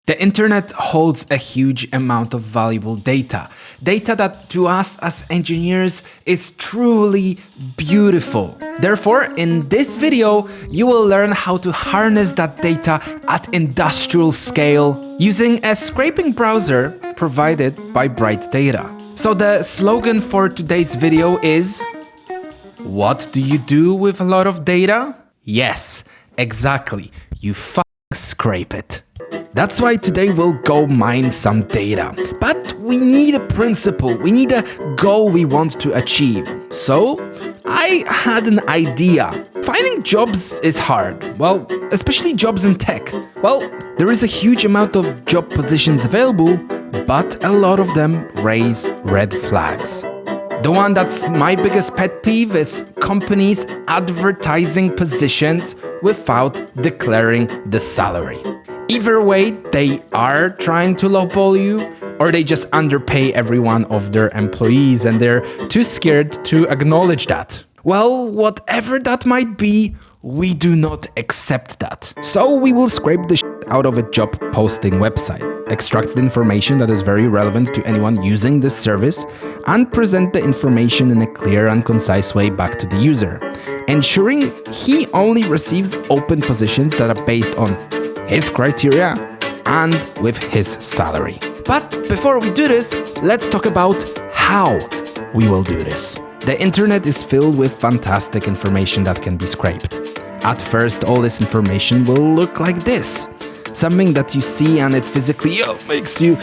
The internet holds a huge amount of valuable data. Data that to us as engineers is truly beautiful. Therefore, in this video, you will learn how to harness that data at industrial scale using a scraping browser provided by Bright Data. So the slogan for today's video is, what do you do with a lot of data? Yes, exactly. You scrape it. That's why today we'll go mine some data. But we need a principle, we need a goal we want to achieve. So I had an idea. Finding jobs is hard. Well, especially jobs in tech. Well, there is a huge amount of job positions available, but a lot of them raise red flags. The one that's my biggest pet peeve is companies advertising positions without declaring the salary. Either way, they are trying to lowball you, or they just underpay every one of their employees and they're too scared to acknowledge that. Well, whatever that might be, we do not accept that. So we will scrape the shit out of a job posting website, extract the information that is very relevant to anyone using this service, and present the information in a clear and concise way back to the user, ensuring he only receives open positions that are based on his criteria and with his salary. But before we do this, let's talk about how we will do this. The internet is filled with fantastic information that can be scraped. At first, all this information will look like this. Something that you see and it physically makes you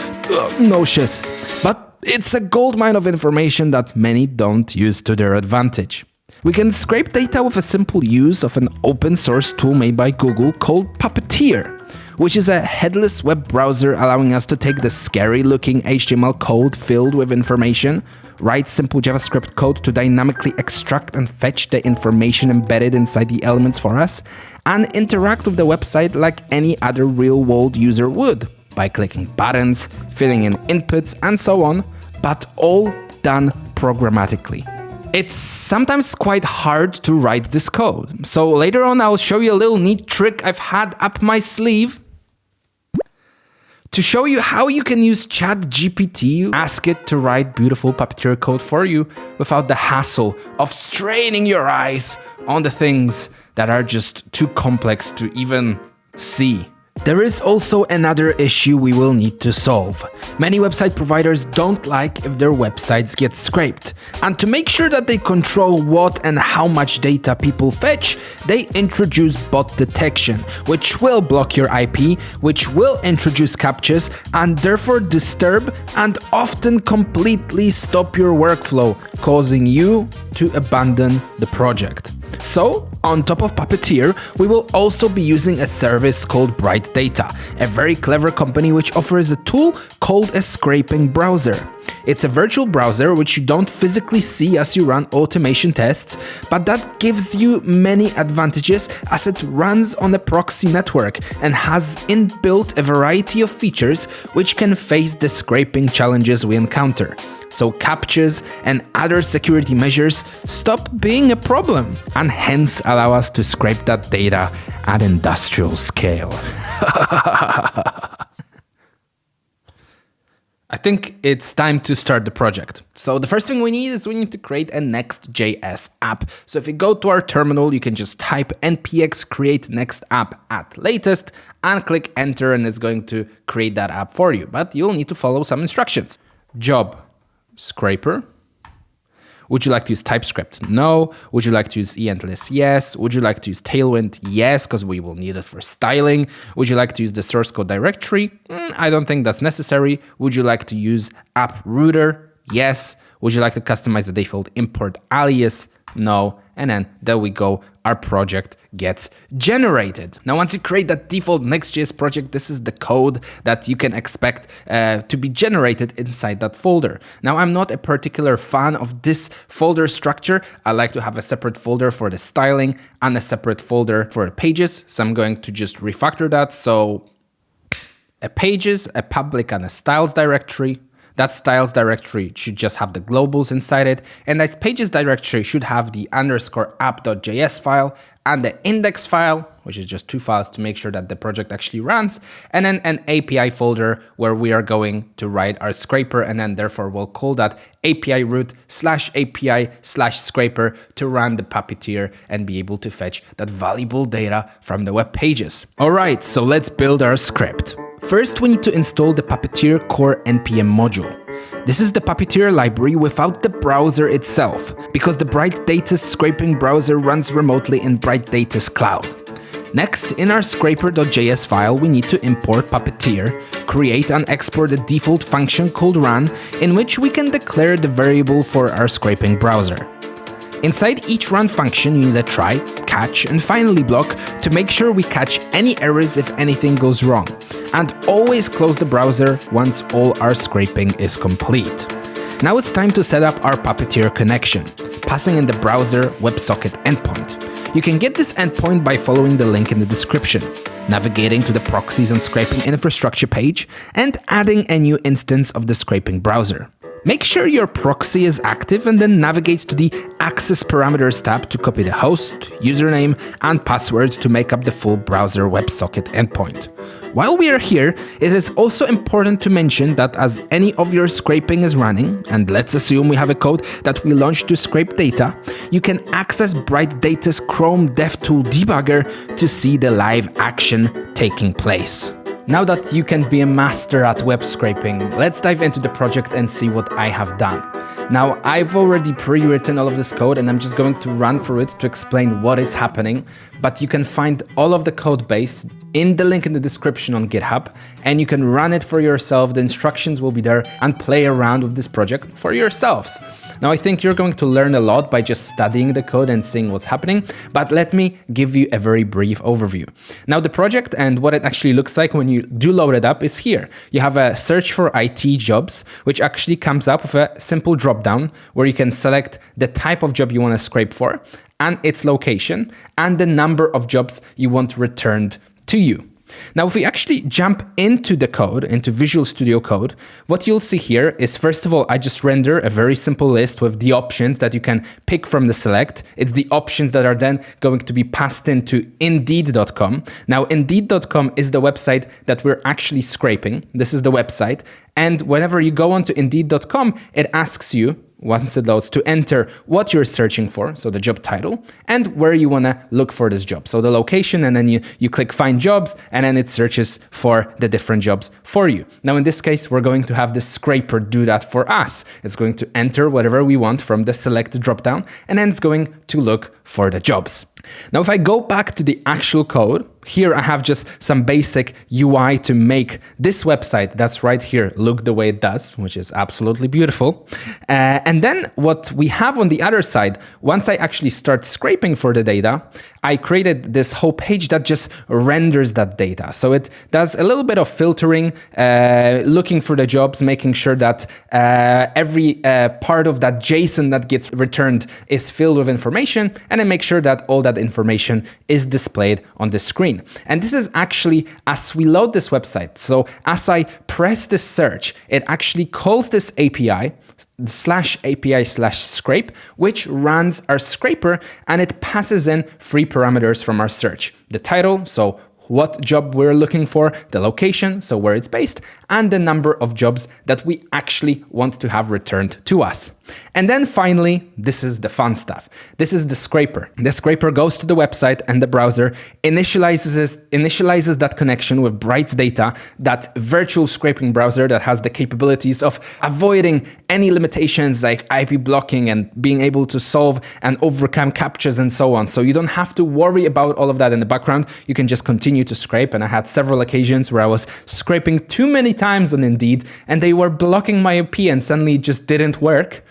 nauseous. But it's a goldmine of information that many don't use to their advantage. We can scrape data with a simple use of an open source tool made by Google called Puppeteer, which is a headless web browser allowing us to take the scary looking HTML code filled with information, write simple JavaScript code to dynamically extract and fetch the information embedded inside the elements for us, and interact with the website like any other real-world user would, by clicking buttons, filling in inputs, and so on, but all done programmatically. It's sometimes quite hard to write this code, so later on I'll show you a little neat trick I've had up my sleeve to show you how you can use ChatGPT, ask it to write beautiful Puppeteer code for you without the hassle of straining your eyes on the things that are just too complex to even see. There is also another issue we will need to solve. Many website providers don't like if their websites get scraped. And to make sure that they control what and how much data people fetch, they introduce bot detection, which will block your IP, which will introduce captchas, and therefore disturb and often completely stop your workflow, causing you to abandon the project. So, on top of Puppeteer, we will also be using a service called Bright Data, a very clever company which offers a tool called a scraping browser. It's a virtual browser which you don't physically see as you run automation tests, but that gives you many advantages as it runs on a proxy network and has inbuilt a variety of features which can face the scraping challenges we encounter. So captchas and other security measures stop being a problem and hence allow us to scrape that data at industrial scale. I think it's time to start the project. So the first thing we need to create a Next.js app. So if you go to our terminal, you can just type npx create next app at latest and click enter, and it's going to create that app for you. But you'll need to follow some instructions. Job scraper. Would you like to use TypeScript? No. Would you like to use endless? Yes. Would you like to use Tailwind? Yes, because we will need it for styling. Would you like to use the source code directory? I don't think that's necessary. Would you like to use app router? Yes. Would you like to customize the default import alias? No. And then there we go. Our project gets generated. Now, once you create that default Next.js project, this is the code that you can expect to be generated inside that folder. Now, I'm not a particular fan of this folder structure. I like to have a separate folder for the styling and a separate folder for the pages. So I'm going to just refactor that. So a pages, a public, and a styles directory. That styles directory should just have the globals inside it, and that pages directory should have the _app.js file and the index file, which is just 2 files to make sure that the project actually runs, and then an API folder where we are going to write our scraper, and then therefore we'll call that API root /API/scraper to run the Puppeteer and be able to fetch that valuable data from the web pages. All right, so let's build our script. First, we need to install the Puppeteer core npm module. This is the Puppeteer library without the browser itself, because the Bright Data's scraping browser runs remotely in Bright Data's cloud. Next, in our scraper.js file, we need to import Puppeteer, create and export a default function called run, in which we can declare the variable for our scraping browser. Inside each run function, you need a try, catch, and finally block to make sure we catch any errors if anything goes wrong, and always close the browser once all our scraping is complete. Now it's time to set up our Puppeteer connection, passing in the browser WebSocket endpoint. You can get this endpoint by following the link in the description, navigating to the proxies and scraping infrastructure page, and adding a new instance of the scraping browser. Make sure your proxy is active and then navigate to the Access Parameters tab to copy the host, username, and password to make up the full browser WebSocket endpoint. While we are here, it is also important to mention that as any of your scraping is running, and let's assume we have a code that we launched to scrape data, you can access Bright Data's Chrome DevTool debugger to see the live action taking place. Now that you can be a master at web scraping, let's dive into the project and see what I have done. Now, I've already pre-written all of this code and I'm just going to run through it to explain what is happening, but you can find all of the code base in the link in the description on GitHub, and you can run it for yourself. The instructions will be there, and play around with this project for yourselves. Now, I think you're going to learn a lot by just studying the code and seeing what's happening, but let me give you a very brief overview. Now, the project and what it actually looks like when you do load it up is here. You have a search for IT jobs, which actually comes up with a simple drop-down where you can select the type of job you want to scrape for, and its location, and the number of jobs you want returned to you. Now, if we actually jump into the code, into Visual Studio Code, what you'll see here is, first of all, I just render a very simple list with the options that you can pick from the select. It's the options that are then going to be passed into Indeed.com. Now, Indeed.com is the website that we're actually scraping. This is the website. And whenever you go onto Indeed.com, it asks you, once it loads, to enter what you're searching for, so the job title, and where you want to look for this job. So the location, and then you click find jobs, and then it searches for the different jobs for you. Now, in this case, we're going to have the scraper do that for us. It's going to enter whatever we want from the select dropdown, and then it's going to look for the jobs. Now, if I go back to the actual code, here I have just some basic UI to make this website that's right here look the way it does, which is absolutely beautiful. And then what we have on the other side, once I actually start scraping for the data, I created this whole page that just renders that data. So it does a little bit of filtering, looking for the jobs, making sure that every part of that JSON that gets returned is filled with information, and then make sure that all that information is displayed on the screen. And this is actually as we load this website. So as I press this search, it actually calls this API /API/scrape, which runs our scraper, and it passes in 3 parameters from our search: the title, so what job we're looking for, the location, so where it's based, and the number of jobs that we actually want to have returned to us. And then finally, this is the fun stuff. This is the scraper. The scraper goes to the website and the browser, initializes that connection with Bright Data, that virtual scraping browser that has the capabilities of avoiding any limitations like IP blocking and being able to solve and overcome captchas and so on. So you don't have to worry about all of that in the background. You can just continue to scrape. And I had several occasions where I was scraping too many times on Indeed and they were blocking my IP and suddenly it just didn't work.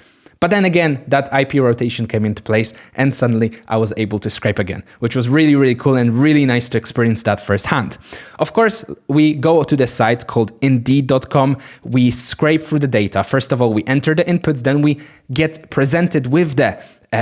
But then again, that IP rotation came into place and suddenly I was able to scrape again, which was really, really cool and really nice to experience that firsthand. Of course, we go to the site called Indeed.com. We scrape through the data. First of all, we enter the inputs, then we get presented with the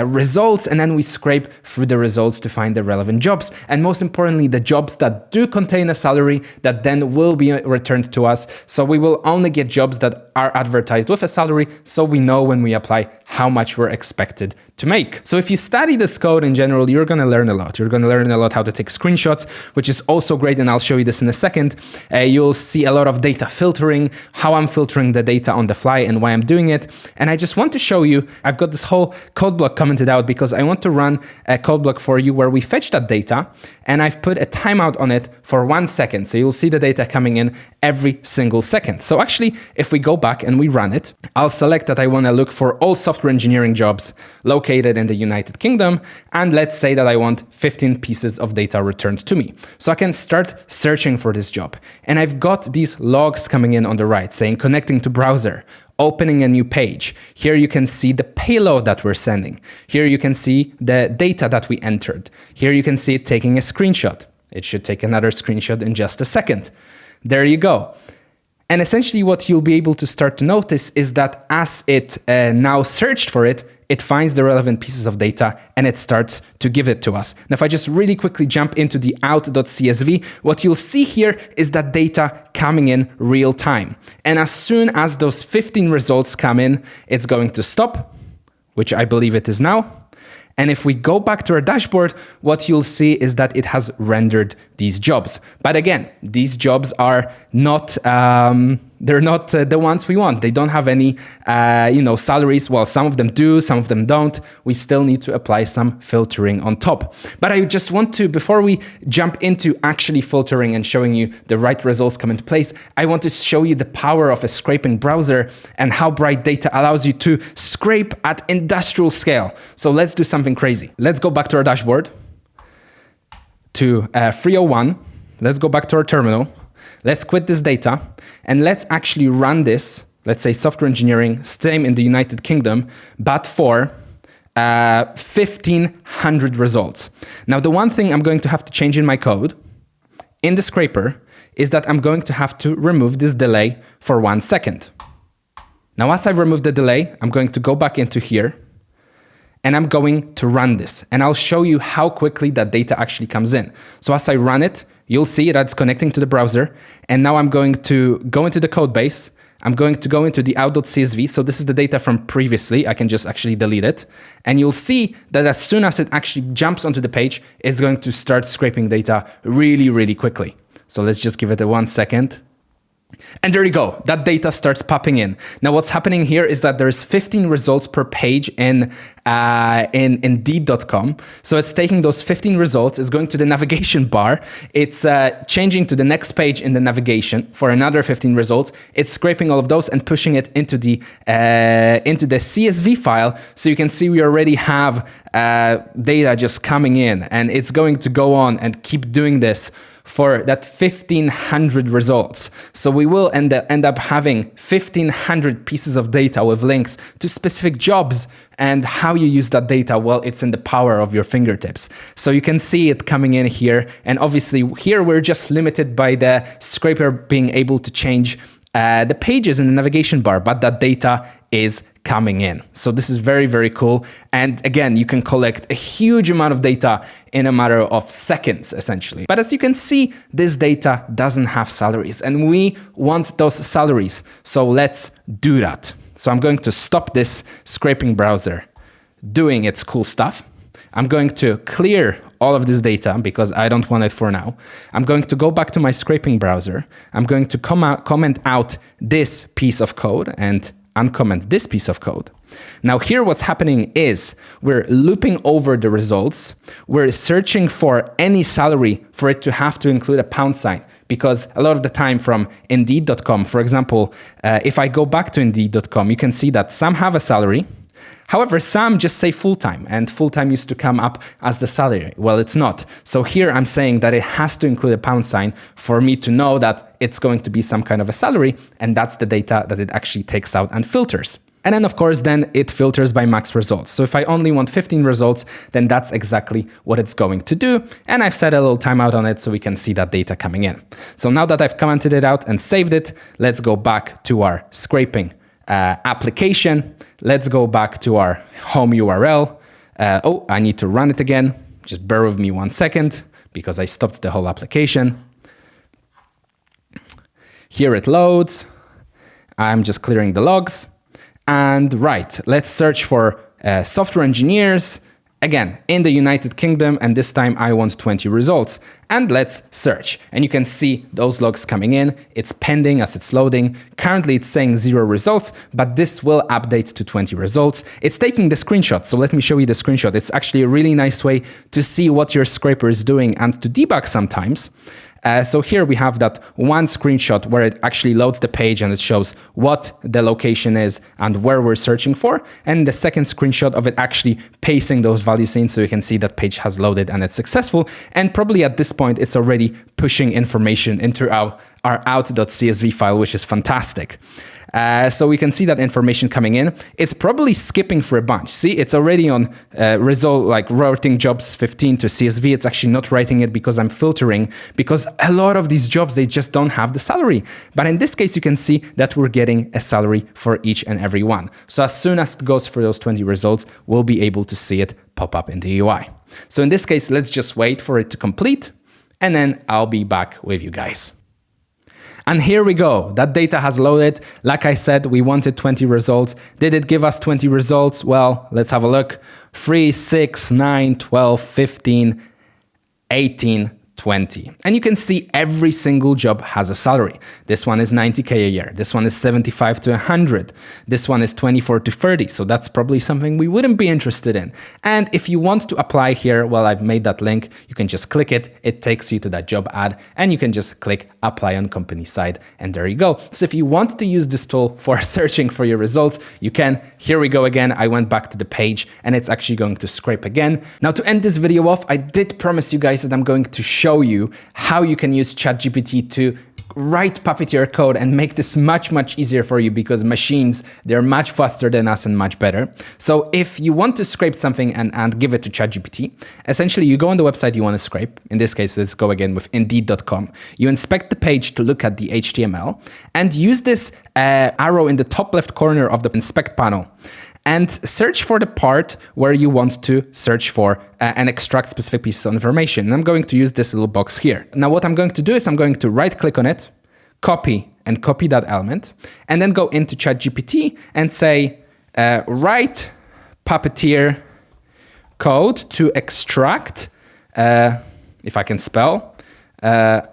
results, and then we scrape through the results to find the relevant jobs. And most importantly, the jobs that do contain a salary that then will be returned to us. So we will only get jobs that are advertised with a salary, so we know when we apply how much we're expected to make. So if you study this code in general, you're going to learn a lot. You're going to learn a lot how to take screenshots, which is also great. And I'll show you this in a second. You'll see a lot of data filtering, how I'm filtering the data on the fly and why I'm doing it. And I just want to show you, I've got this whole code block commented out because I want to run a code block for you where we fetch that data. And I've put a timeout on it for 1 second. So you'll see the data coming in every single second. So actually, if we go back and we run it, I'll select that I want to look for all software engineering jobs located in the United Kingdom, and let's say that I want 15 pieces of data returned to me. So I can start searching for this job. And I've got these logs coming in on the right saying connecting to browser, opening a new page. Here you can see the payload that we're sending. Here you can see the data that we entered. Here you can see it taking a screenshot. It should take another screenshot in just a second. There you go. And essentially what you'll be able to start to notice is that as it now searched for it, it finds the relevant pieces of data and it starts to give it to us. Now, if I just really quickly jump into the out.csv, what you'll see here is that data coming in real time. And as soon as those 15 results come in, it's going to stop, which I believe it is now. And if we go back to our dashboard, what you'll see is that it has rendered these jobs. But again, these jobs are not, they're not the ones we want. They don't have any, salaries. Well, some of them do, some of them don't. We still need to apply some filtering on top. But I just want to, before we jump into actually filtering and showing you the right results come into place, I want to show you the power of a scraping browser and how Bright Data allows you to scrape at industrial scale. So let's do something crazy. Let's go back to our dashboard, to 301. Let's go back to our terminal. Let's quit this data and let's actually run this, let's say software engineering, same in the United Kingdom, but for 1,500 results. Now, the one thing I'm going to have to change in my code in the scraper is that I'm going to have to remove this delay for 1 second. Now, as I've removed the delay, I'm going to go back into here and I'm going to run this. And I'll show you how quickly that data actually comes in. So as I run it, you'll see that it's connecting to the browser. And now I'm going to go into the code base. I'm going to go into the out.csv. So this is the data from previously. I can just actually delete it. And you'll see that as soon as it actually jumps onto the page, it's going to start scraping data really, really quickly. So let's just give it a 1 second. And there you go, that data starts popping in. Now what's happening here is that there's 15 results per page in Indeed.com. So it's taking those 15 results, it's going to the navigation bar, it's changing to the next page in the navigation for another 15 results. It's scraping all of those and pushing it into the CSV file. So you can see we already have data just coming in, and it's going to go on and keep doing this for that 1,500 results. So we will end up having 1,500 pieces of data with links to specific jobs, and how you use that data, well, it's in the power of your fingertips. So you can see it coming in here. And obviously here we're just limited by the scraper being able to change the pages in the navigation bar, but that data is coming in. So this is very, very cool. And again, you can collect a huge amount of data in a matter of seconds, essentially. But as you can see, this data doesn't have salaries, and we want those salaries. So let's do that. So I'm going to stop this scraping browser doing its cool stuff. I'm going to clear all of this data because I don't want it for now. I'm going to go back to my scraping browser. I'm going to comment out this piece of code and uncomment this piece of code. Now here what's happening is we're looping over the results. We're searching for any salary for it to have to include a pound sign, because a lot of the time from Indeed.com, for example, if I go back to Indeed.com, you can see that some have a salary. However, some just say full-time, and full-time used to come up as the salary. Well, it's not. So here I'm saying that it has to include a pound sign for me to know that it's going to be some kind of a salary, and that's the data that it actually takes out and filters. And then, of course, then it filters by max results. So if I only want 15 results, then that's exactly what it's going to do. And I've set a little timeout on it so we can see that data coming in. So now that I've commented it out and saved it, let's go back to our scraping application. Let's go back to our home URL. I need to run it again. Just bear with me 1 second because I stopped the whole application. Here it loads. I'm just clearing the logs. And right, let's search for software engineers, again, in the United Kingdom, and this time I want 20 results. And let's search. And you can see those logs coming in. It's pending as it's loading. Currently it's saying 0 results, but this will update to 20 results. It's taking the screenshot. So let me show you the screenshot. It's actually a really nice way to see what your scraper is doing and to debug sometimes. So here we have that one screenshot where it actually loads the page and it shows what the location is and where we're searching for. And the second screenshot of it actually pasting those values in, so you can see that page has loaded and it's successful. And probably at this point, it's already pushing information into our out.csv file, which is fantastic. So we can see that information coming in. It's probably skipping for a bunch. See, it's already on result, like routing jobs 15 to CSV. It's actually not writing it because I'm filtering, because a lot of these jobs, they just don't have the salary. But in this case, you can see that we're getting a salary for each and every one. So as soon as it goes for those 20 results, we'll be able to see it pop up in the UI. So in this case, let's just wait for it to complete, and then I'll be back with you guys. And here we go. That data has loaded. Like I said, we wanted 20 results. Did it give us 20 results? Well, let's have a look. 3, 6, 9, 12, 15, 18, 20. And you can see every single job has a salary. This one is 90K a year. This one is 75 to 100. This one is 24 to 30. So that's probably something we wouldn't be interested in. And if you want to apply here, well, I've made that link. You can just click it. It takes you to that job ad and you can just click apply on company side. And there you go. So if you want to use this tool for searching for your results, you can. Here we go again. I went back to the page and it's actually going to scrape again. Now to end this video off, I did promise you guys that I'm going to show you how you can use ChatGPT to write Puppeteer code and make this much, much easier for you, because machines, they're much faster than us and much better. So if you want to scrape something and give it to ChatGPT, essentially you go on the website you want to scrape. In this case, let's go again with indeed.com. You inspect the page to look at the HTML and use this arrow in the top left corner of the inspect panel and search for the part where you want to search for and extract specific pieces of information. And I'm going to use this little box here. Now what I'm going to do is I'm going to right click on it, copy that element, and then go into ChatGPT and say, write Puppeteer code to extract, if I can spell, and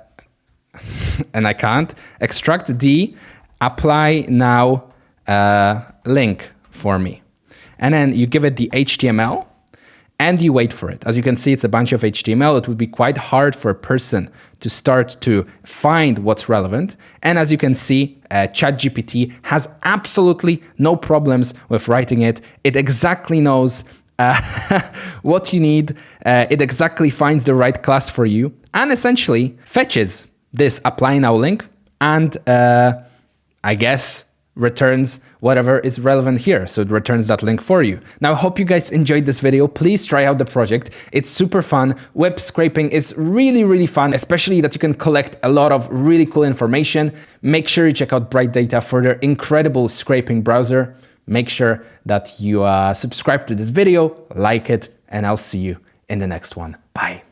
I can't, extract the apply now link for me. And then you give it the HTML and you wait for it. As you can see, it's a bunch of HTML. It would be quite hard for a person to start to find what's relevant. And as you can see, ChatGPT has absolutely no problems with writing it. It exactly knows what you need. It exactly finds the right class for you and essentially fetches this apply now link and I guess returns whatever is relevant here. So it returns that link for you. Now, I hope you guys enjoyed this video. Please try out the project. It's super fun. Web scraping is really, really fun, especially that you can collect a lot of really cool information. Make sure you check out Bright Data for their incredible scraping browser. Make sure that you subscribe to this video, like it, and I'll see you in the next one. Bye.